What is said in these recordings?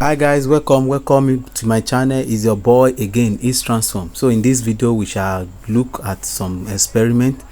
Hi guys, welcome to my channel. Is your boy again, is Transform. So in this video we shall look at some experiment.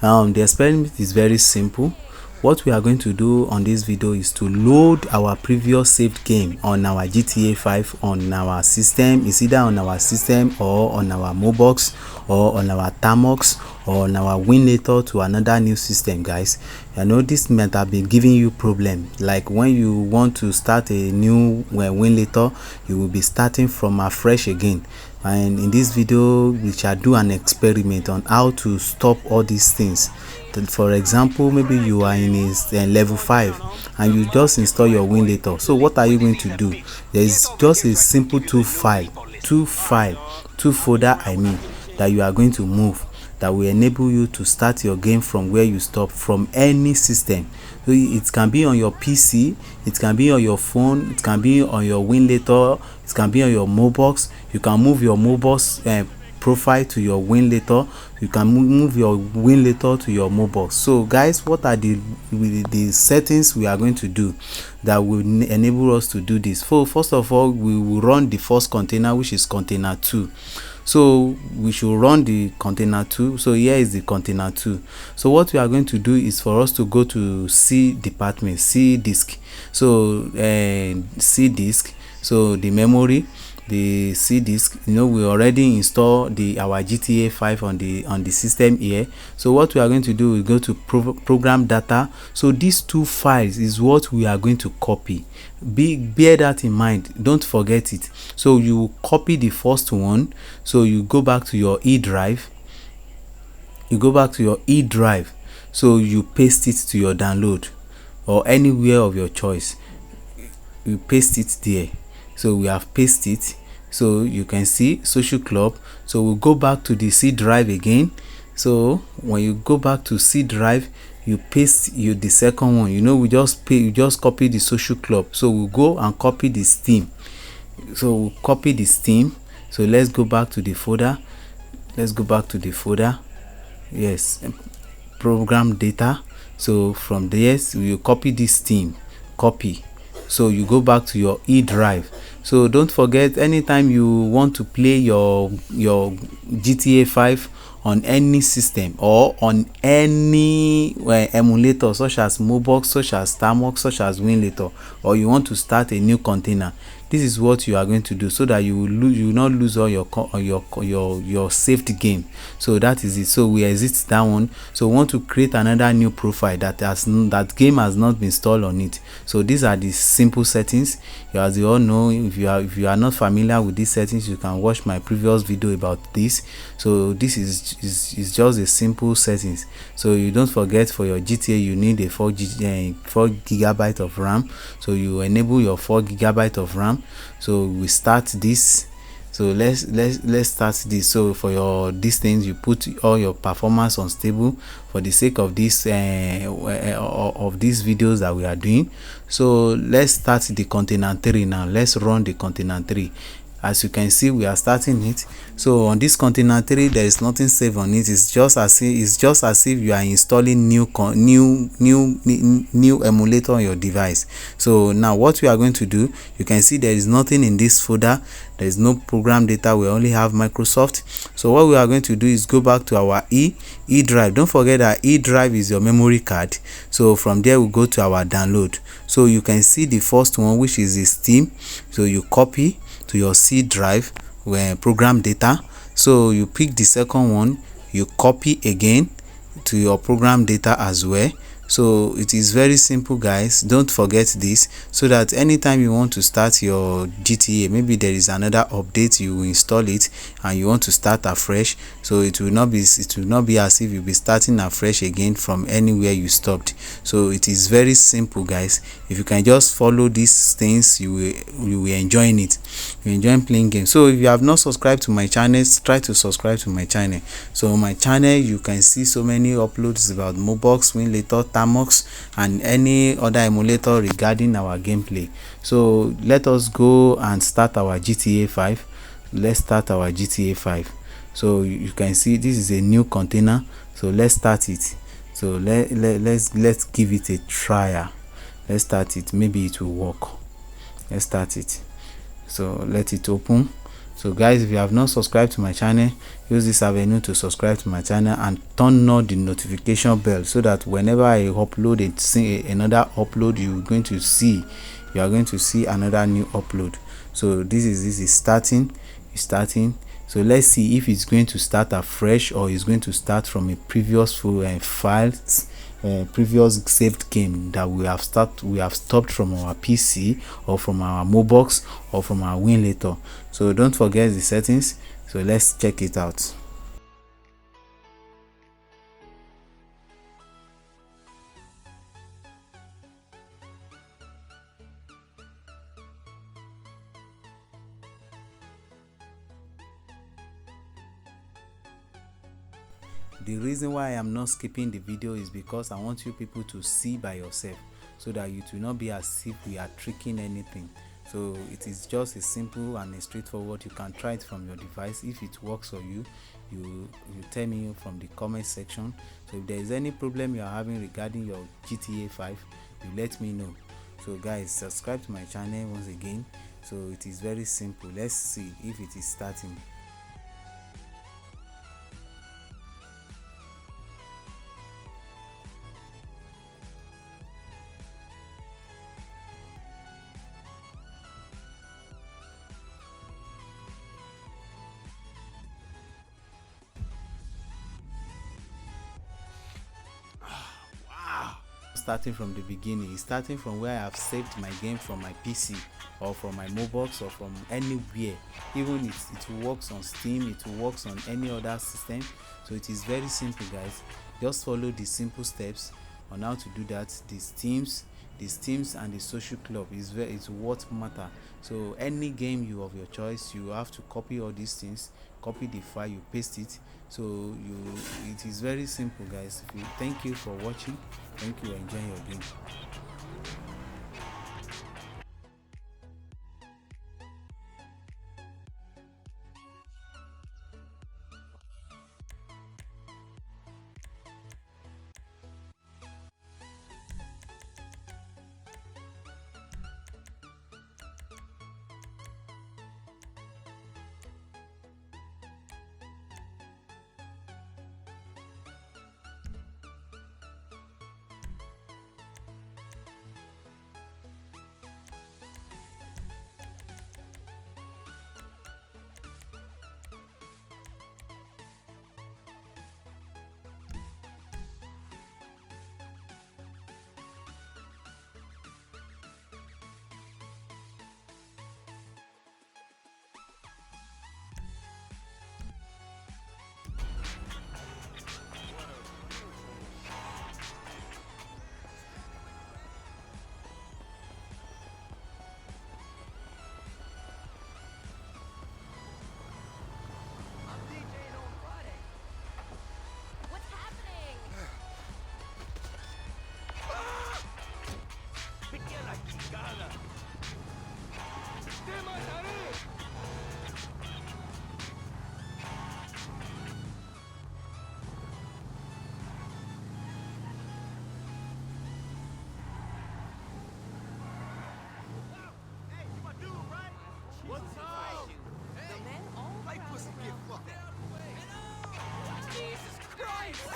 The experiment is very simple. What we are going to do on this video is to load our previous saved game on our GTA 5 on our system. It's either on our system or on our mobox or on our tamox or on our Winlator to another new system, guys. I know this might have been giving you problem, like when you want to start a new Winlator, you will be starting from afresh again. And in this video we shall do an experiment on how to stop all these things. For example, maybe you are in a level 5 and you just install your Winlator. So what are you going to do? There is just a simple two folder that you are going to move, that will enable you to start your game from where you stop, from any system. So it can be on your PC, it can be on your phone, it can be on your Winlator, it can be on your mobox. You can move your mobox profile to your Winlator, you can move your Winlator to your mobox. So guys, what are the settings we are going to do that will enable us to do this? So first of all, we will run the first container, which is container 2. So we should run the container 2. So here is the container 2. So what we are going to do is for us to go to C department, C disk. So C disk, so the memory, the C disk, we already installed our GTA 5 on the system here. So what we are going to do is go to program data. So these two files is what we are going to copy. Bear that in mind, don't forget it. So you copy the first one, so you go back to your E drive, so you paste it to your download or anywhere of your choice. You paste it there. So we have pasted it, so you can see social club. So we'll go back to the C drive again. So when you go back to C drive, you paste the second one. We just copy the social club. So we'll go and copy the Steam. So we'll copy the Steam. So let's go back to the folder. Yes, program data. So from there you copy this Steam, copy. So you go back to your E drive. So don't forget, anytime you want to play your GTA 5 on any system or on any emulator, such as mobox, such as tamox, such as Winlator, or you want to start a new container, this is what you are going to do, so that you will not lose all your saved game. So that is it. So we exit that one. So we want to create another new profile that game has not been installed on it. So these are the simple settings. As you all know, if you are not familiar with these settings, you can watch my previous video about this. So this is just a simple settings. So you don't forget, for your GTA you need a 4 GB of RAM. So you enable your 4 GB of RAM. So we start this. So let's start this. So for these things, you put all your performance on stable for the sake of this of these videos that we are doing. So let's start the container 3 now. Let's run the container 3. As you can see, we are starting it. So on this container 3, there is nothing saved on it. It's just as if you are installing new emulator on your device. So now what we are going to do, you can see there is nothing in this folder. There is no program data. We only have Microsoft. So what we are going to do is go back to our E drive. Don't forget that E drive is your memory card. So from there we go to our download. So you can see the first one, which is the Steam. So you copy to your C drive where program data. So you pick the second one, you copy again to your program data as well. So it is very simple, guys. Don't forget this, so that anytime you want to start your GTA, maybe there is another update, you will install it and you want to start afresh. So it will not be as if you'll be starting afresh again from anywhere you stopped. So it is very simple, guys. If you can just follow these things, you will enjoying it. You enjoy playing games. So if you have not subscribed to my channel, try to subscribe to my channel. So on my channel you can see so many uploads about mobox, Winlator, tamox, and any other emulator regarding our gameplay. So let us go and start our GTA 5. Let's start our GTA 5. So you can see this is a new container. So let's start it. So let's give it a trial. Let's start it. Maybe it will work. Let's start it. So let it open. So guys, if you have not subscribed to my channel, use this avenue to subscribe to my channel and turn on the notification bell, so that whenever I upload another upload, you are going to see another new upload. So this is starting. So let's see if it's going to start afresh, or it's going to start from a previous files, previous saved game that we have stopped from our PC, or from our mobox, or from our Winlator. So don't forget the settings. So let's check it out. The reason why I am not skipping the video is because I want you people to see by yourself, so that it will not be as if we are tricking anything. So it is just a simple and a straightforward. You can try it from your device. If it works for you, you tell me from the comment section. So if there is any problem you are having regarding your GTA 5, you let me know. So guys, subscribe to my channel once again. So it is very simple. Let's see if it is starting. Starting from the beginning, it's starting from where I have saved my game from my PC, or from my mobox, or from anywhere. Even it works on Steam, it works on any other system. So it is very simple, guys. Just follow the simple steps on how to do that. These teams and the social club is what matter. So any game of your choice, you have to copy all these things, copy the file, you paste it. So it is very simple, guys. Thank you for watching. Thank you. Enjoy your game.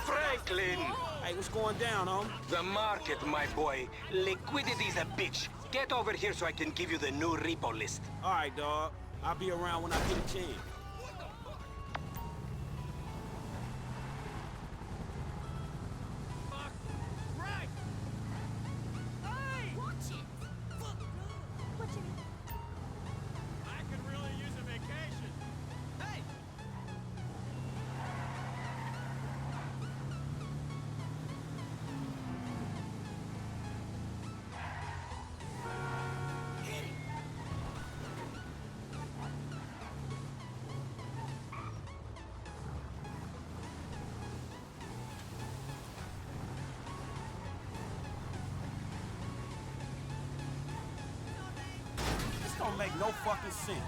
Franklin! Hey, what's going down, home? The market, my boy. Liquidity's a bitch. Get over here so I can give you the new repo list. All right, dog. I'll be around when I get a chance. Don't make no fucking sense.